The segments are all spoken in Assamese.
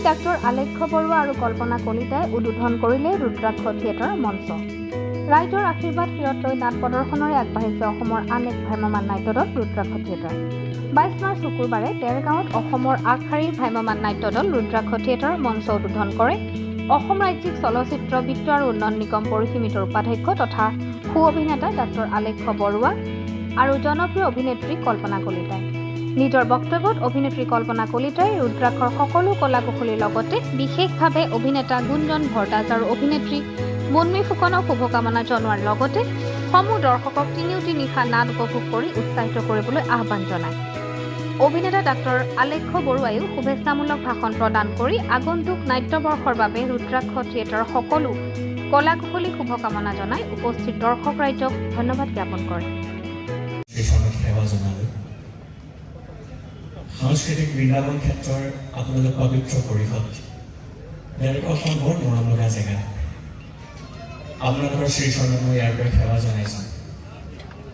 ডাক্তৰ আলেখ্য বৰুৱা আৰু কল্পনা কলিতাই উদ্বোধন কৰিলে ৰুদ্ৰাক্ষ থিয়েটাৰ মঞ্চ। ৰাইজৰ আশীৰ্বাদ শিৰত লৈ নাট প্ৰদৰ্শনেৰে আগবাঢ়িছে অসমৰ আন এক ভ্ৰাম্যমাণ নাট্য দল ৰুদ্ৰাক্ষ থিয়েটাৰ। 22 মাৰ্চ শুকুৰবাৰে দেৰগাঁৱত অসমৰ আগশাৰীৰ ভ্ৰাম্যমাণ নাট্য দল ৰুদ্ৰাক্ষ থিয়েটাৰ মঞ্চ উদ্বোধন কৰে অসম ৰাজ্যিক চলচ্চিত্ৰ বিত্ত আৰু উন্নয়ন নিগম পৰিসীমিতৰ উপাধ্যক্ষ তথা সু অভিনেতা ডাক্তৰ আলেখ্য বৰুৱা আৰু জনপ্ৰিয় অভিনেত্ৰী কল্পনা কলিতাই। নিজৰ বক্তব্যত অভিনেত্ৰী কল্পনা কলিতাই ৰুদ্ৰাক্ষৰ সকলো কলা কুশলীৰ লগতে বিশেষভাৱে অভিনেতা গুঞ্জন ভৰদ্বাজ আৰু অভিনেত্ৰী মুনমী ফুকনক শুভকামনা জনোৱাৰ লগতে সমূহ দৰ্শকক তিনিওটি নিশা নাট উপভোগ কৰি উৎসাহিত কৰিবলৈ আহ্বান জনায়। অভিনেতা ডাক্তৰ আলেখ্য বৰুৱাইও শুভেচ্ছামূলক ভাষণ প্ৰদান কৰি আগন্তুক নাট্যবৰ্ষৰ বাবে ৰুদ্ৰাক্ষ থিয়েটাৰৰ সকলো কলা কুশলীক শুভকামনা জনাই উপস্থিত দৰ্শক ৰাইজক ধন্যবাদ জ্ঞাপন কৰে। সাংস্কৃতিক বৃন্দাবন ক্ষেত্ৰৰ আপোনালোক পবিত্ৰ পৰিষদ এখন বৰ মৰম লগা জেগা। আপোনালোকৰ শ্ৰীচৰণত মই ইয়াৰ পৰা সেৱা জনাইছোঁ।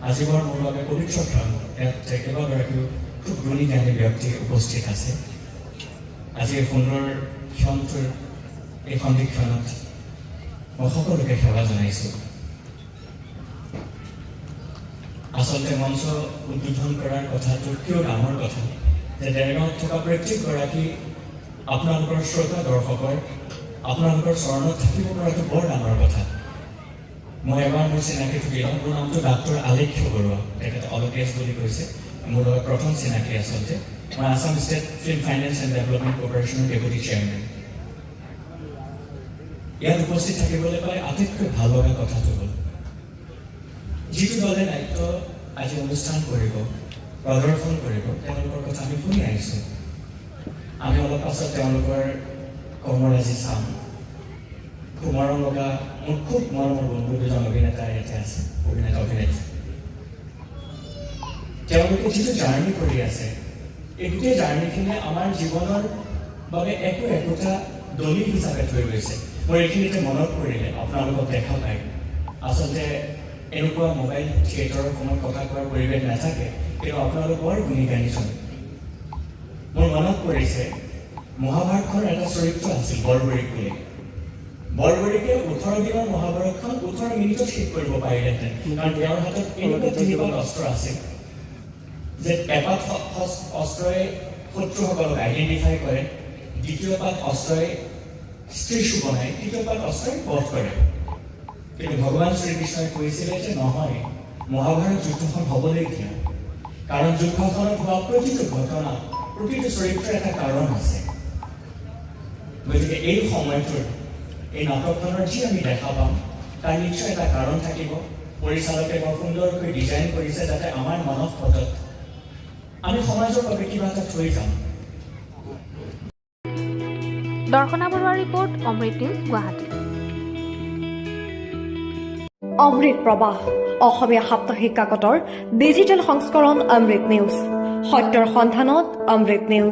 আজি বৰ মোৰ বাবে পবিত্ৰ ক্ষণ। ইয়াত কেইবাগৰাকীও খুব গুণী জ্ঞানী ব্যক্তি উপস্থিত আছে। আজি এই সুন্দৰ ক্ষণটোৰ এই সন্ধিক্ষণত মই সকলোকে সেৱা জনাইছোঁ। আচলতে মঞ্চ উদ্বোধন কৰাৰ কথাটো কিয় ডাঙৰ কথা যে দেৰগাঁৱত থকা প্ৰত্যেকগৰাকী আপোনালোকৰ শ্ৰোতা দৰ্শকৰ আপোনালোকৰ চৰণত থাকিব পৰাটো বৰ ডাঙৰ কথা। মই এবাৰ মোৰ চিনাকি থাকিলোঁ। মোৰ নামটো ডাক্তৰ আলেখ্য বৰুৱা, তেখেতে অলকেশ বুলি কৈছে। মোৰ লগত প্ৰথম চিনাকি আচলতে। মই Assam state film finance and development কৰ্পৰেশ্যনৰ ডেপুটি চেয়াৰমেন। ইয়াত উপস্থিত থাকিবলৈ পাই আটাইতকৈ ভাল লগা কথাটো হ'ল যিটো দলে নাট্য আজি অনুষ্ঠান কৰিব প্ৰদৰ্শন কৰিব তেওঁলোকৰ কথা আমি শুনি আহিছোঁ। আমি অলপ পাছত তেওঁলোকৰ কৰ্মৰাজি চাম। খুব মৰম লগা মোৰ খুব মৰমৰ বন্ধু দুজন অভিনেতা ইয়াতে আছে, অভিনেতা অভিনেত্ৰী। তেওঁলোকে যিটো জাৰ্ণি কৰি আছে এই গোটেই জাৰ্ণিখিনিয়ে আমাৰ জীৱনৰ বাবে একোটা দলিল হিচাপে থৈ গৈছে। মোৰ এইখিনিতে মনত পৰিলে আপোনালোকক দেখা পায় আচলতে এনেকুৱা মোবাইল থিয়েটাৰৰ সময়ত কথা কোৱাৰ পৰিৱেশ নাথাকে, কিন্তু আপোনালোক বৰ গুণী জ্ঞানীজন। মোৰ মনত পৰিছে মহাভাৰতখনৰ এটা চৰিত্ৰ আছিল বৰবৰিক বুলি। বৰবৰিকে 18 দিনৰ মহাভাৰতখন 18 মিনিটত শেষ কৰিব পাৰিলেহেঁতেন, কাৰণ তেওঁৰ হাতত এনেকুৱা 3পাত অস্ত্ৰ আছিল যে এপাত অস্ত্ৰই শত্ৰুসকলক আইডেণ্টিফাই কৰে, দ্বিতীয় পাত অস্ত্ৰই স্ত্ৰীচু বনাই, তৃতীয় পাত অস্ত্ৰই বধ কৰে। কিন্তু ভগৱান শ্ৰীকৃষ্ণই কৈছিলে যে নহয়, মহাভাৰত যুদ্ধখন হ'বলৈ দিয়া, কাৰণ যুদ্ধখনত হোৱা প্ৰতিটো ঘটনা প্ৰতিটো চৰিত্ৰৰ এটা কাৰণ আছে। গতিকে এই সময়টোৰ এই নাটকখনৰ যি আমি দেখা পাম তাৰ নিশ্চয় এটা কাৰণ থাকিব। পৰিচালকে বৰ সুন্দৰকৈ ডিজাইন কৰিছে যাতে আমাৰ মনত পদত আমি সমাজৰ বাবে কিবা এটা থৈ যাম। দৰ্শনা বৰুৱাৰ ৰিপৰ্ট, অমৃত নিউজ, গুৱাহাটী। অমৃত প্ৰবাহ অসমীয়া সাপ্তাহিক কাকতৰ ডিজিটেল সংস্কৰণ অমৃত নিউজ, সত্যৰ সন্ধানত অমৃত নিউজ।